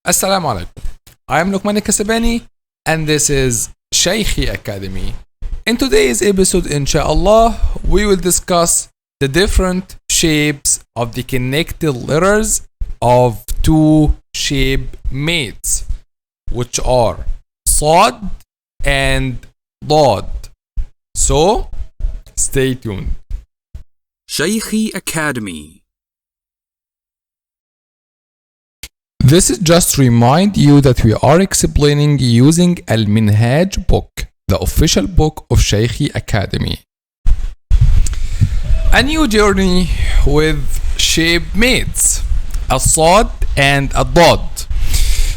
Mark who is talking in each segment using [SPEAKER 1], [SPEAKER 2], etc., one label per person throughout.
[SPEAKER 1] Assalamu alaikum. I am Luqman 𝐬𝐲𝐬 and this is Shaykhi Academy. In today's episode, inshallah, we will discuss the different shapes of the connected letters of two shape mates, which are Sad and Dad. So, stay tuned.
[SPEAKER 2] Shaykhi Academy.
[SPEAKER 1] This is just to remind you that we are explaining using Al-Minhaj book, the official book of Shaykhi Academy. A new journey with shape mates, a Sad and a Dad.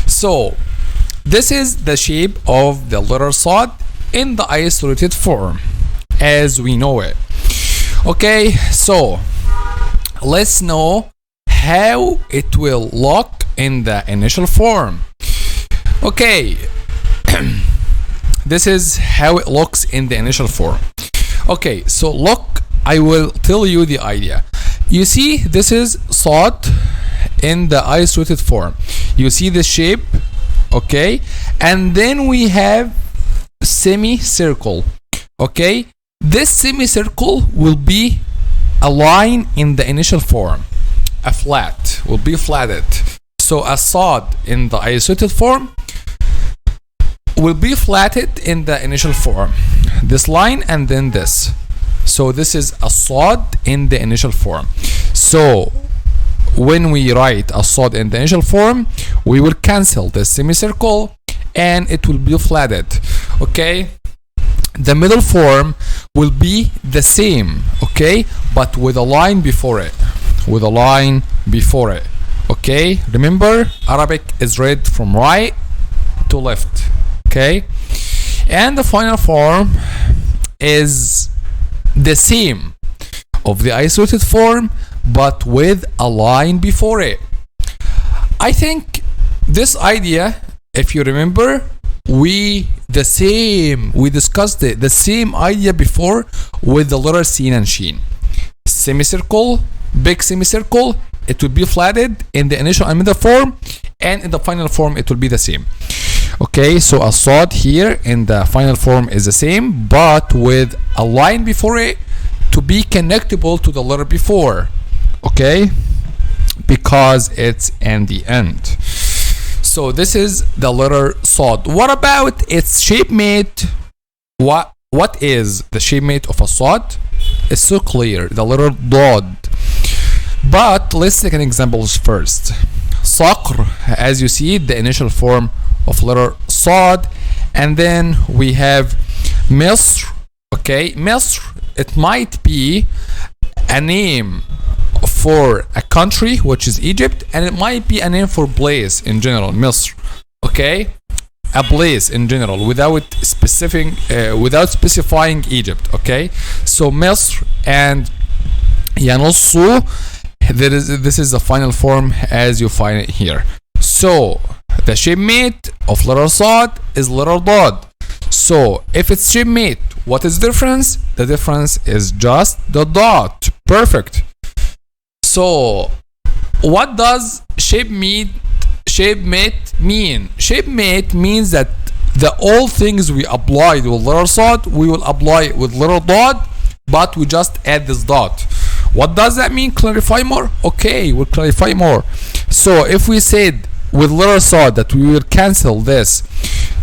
[SPEAKER 1] So, this is the shape of the letter Sad in the isolated form, as we know it. Okay, so let's know how it will look in the initial form. Okay, this is how it looks in the initial form. Okay, so look, I will tell you the idea. You see, this is Sad in the isolated form. You see the shape, okay, and then we have semicircle. Okay, this semicircle will be a line in the initial form. A flat will be flatted. So a Sad in the isolated form will be flatted in the initial form. This line and then this. So this is a Sad in the initial form. So when we write a Sad in the initial form, we will cancel the semicircle and it will be flatted. Okay, the middle form will be the same, okay, but with a line before it. With a line before it. Okay, remember, Arabic is read from right to left. Okay, and the final form is the same of the isolated form but with a line before it. I think this idea, if you remember, we discussed it, the same idea before with the letter Sin and Sheen. Semicircle, big semicircle, it will be flatted in the initial and middle form, and in the final form it will be the same. Okay, so a Sad here in the final form is the same but with a line before it to be connectable to the letter before, okay, because it's in the end. So this is the letter Sad. What about its shape mate? What is the shape mate of a Sad? It's so clear, the letter Dad. But let's take an example first. Saqr, as you see, the initial form of letter Sad, and then we have Misr. Okay, Misr, it might be a name for a country, which is Egypt, and it might be a name for place in general, Misr. Okay, a place in general without specifying Egypt. Okay, so Misr and Yanussu, this is the final form as you find it here. So the shape mate of letter Sad is letter Dad. So if it's shape mate, what is the difference? The difference is just the dot. Perfect. So what does shape mate mean? Shape mate means that all things we applied with letter Sad, we will apply it with letter Dad, but we just add this dot. What does that mean? Clarify more? Okay, we'll clarify more. So if we said with letter Sad that we will cancel this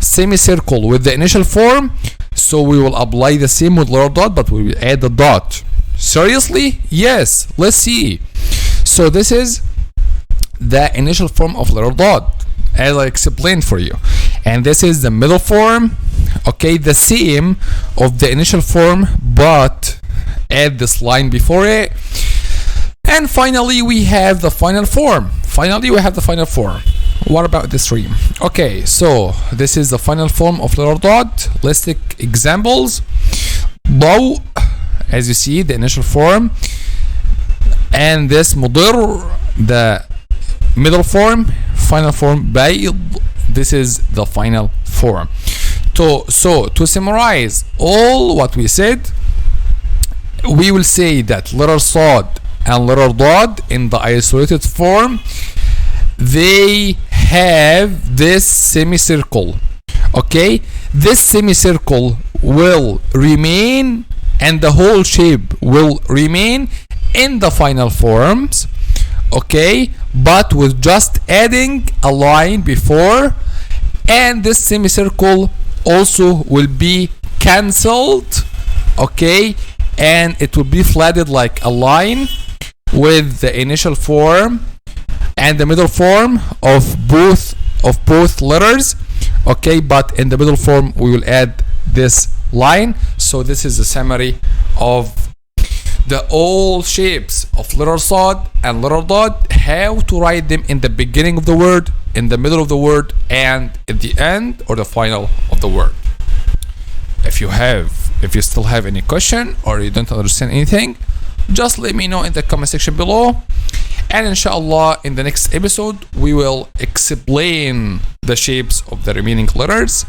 [SPEAKER 1] semicircle with the initial form, so we will apply the same with letter Dad, but we will add the dot. Seriously? Yes, let's see. So this is the initial form of letter Dad, as I explained for you, and this is the middle form. Okay, the same of the initial form but add this line before it, and finally we have the final form. What about this stream? Okay, so this is the final form of letter Dad. Let's take examples. Daw, as you see, the initial form, and this Mudir, the middle form. Final form Bayd, this is the final form. So to summarize all what we said, we will say that letter Sad and letter Dad in the isolated form, they have this semicircle. Okay, this semicircle will remain and the whole shape will remain in the final forms. Okay, but with just adding a line before, and this semicircle also will be cancelled. Okay, and it will be flatted like a line with the initial form and the middle form of both letters. Okay, but in the middle form we will add this line. So this is a summary of the all shapes of letter Sad and letter Dad, how to write them in the beginning of the word, in the middle of the word, and at the end or the final of the word. If you still have any question or you don't understand anything, just let me know in the comment section below, and inshallah in the next episode we will explain the shapes of the remaining letters.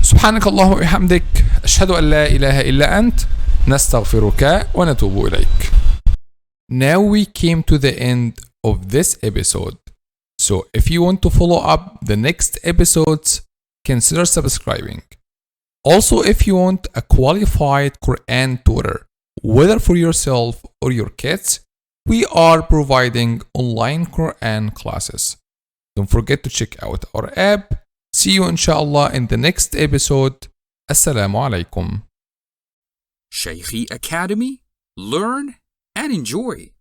[SPEAKER 1] سبحانك اللهم وبحمدك أشهد أن لا إله إلا أنت نستغفرك ونتوب إليك. Now we came to the end of this episode. So if you want to follow up the next episodes, consider subscribing. Also, if you want a qualified Quran tutor, whether for yourself or your kids, we are providing online Quran classes. Don't forget to check out our app. See you inshallah in the next episode. Assalamu alaikum.
[SPEAKER 2] Shaykhi Academy. Learn and enjoy.